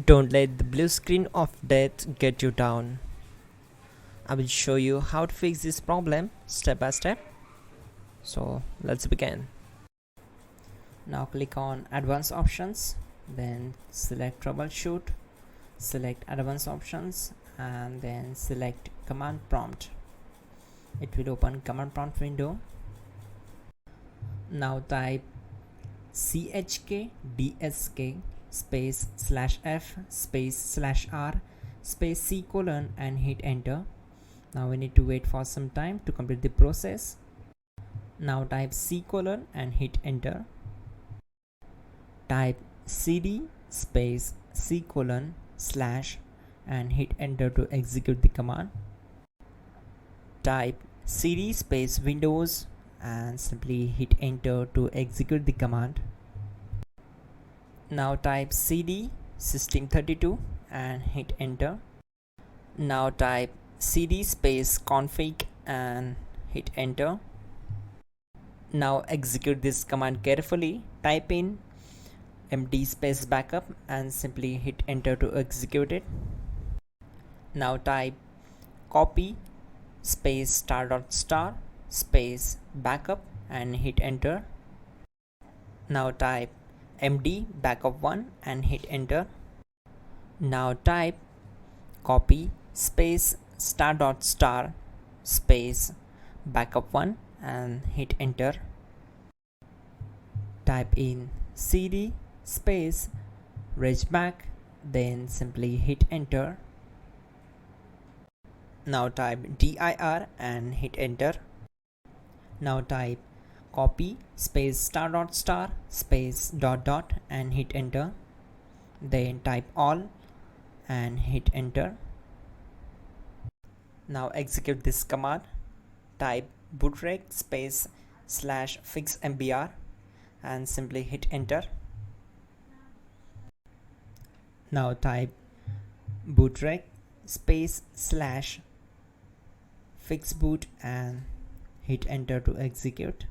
Don't let the blue screen of death get you down. I will show you how to fix this problem step by step. So let's begin. Now click on Advanced Options, then select Troubleshoot, select Advanced Options, and then select Command Prompt. It will open Command Prompt window. Now type chkdsk space /f space /r space c colon and hit enter. Now we need to wait for some time to complete the process. Now type c colon and hit enter. Type cd space c colon / and hit enter to execute the command. Type cd space windows and simply hit enter to execute the command. Now type cd system32 and hit enter. Now type cd space config and hit enter. Now execute this command carefully. Type in md space backup and simply hit enter to execute it. Now type copy space *** space backup and hit enter. Now type md backup1 and hit enter. Now type copy space ** space backup1 and hit enter. Type in cd space regback, then simply hit enter. Now type dir and hit enter. Now type copy space ** space ... and hit enter. Then type all and hit enter. Now execute this command. Type bootrec space /fixmbr and simply hit enter. Now type bootrec space /fixboot and hit enter to execute.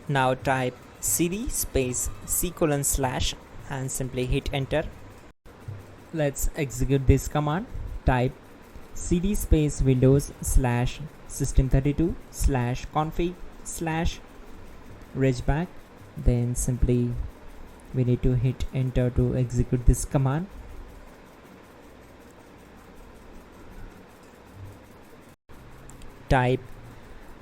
Now type cd space c colon / and simply hit enter. Let's execute this command. Type cd space windows /system32 /config /regback, then simply we need to hit enter to execute this command. Type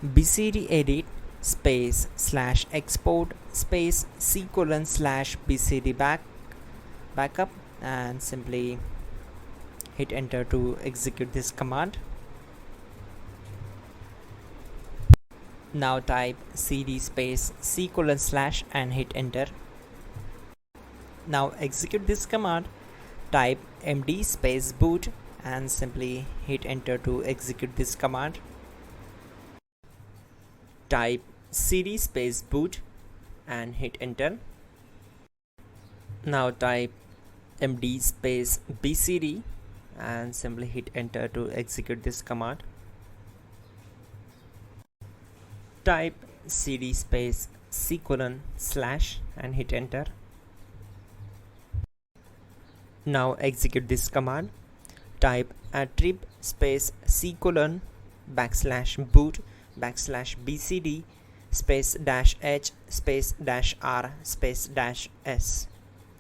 bcd edit space /export space c colon /bcd backup and simply hit enter to execute this command. Now type cd space c colon / and hit enter. Now execute this command. Type md space boot and simply hit enter to execute this command. Type cd space boot and hit enter. Now type md space bcd and simply hit enter to execute this command. Type cd space c colon / and hit enter. Now execute this command. Type attrib space c colon /boot /bcd space -h space -r space -s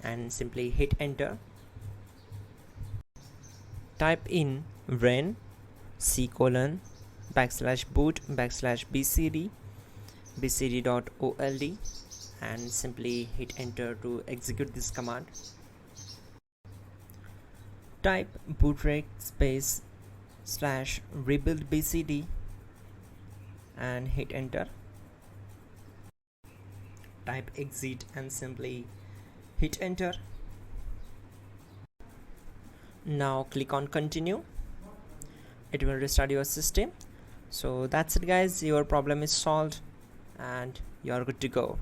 and simply hit enter. Type in ren c colon /boot /bcd bcd.old and simply hit enter to execute this command. Type bootrec space /rebuild bcd and hit enter. Type exit and simply hit enter. Now click on continue. It will restart your system. So that's it guys, your problem is solved and you are good to go.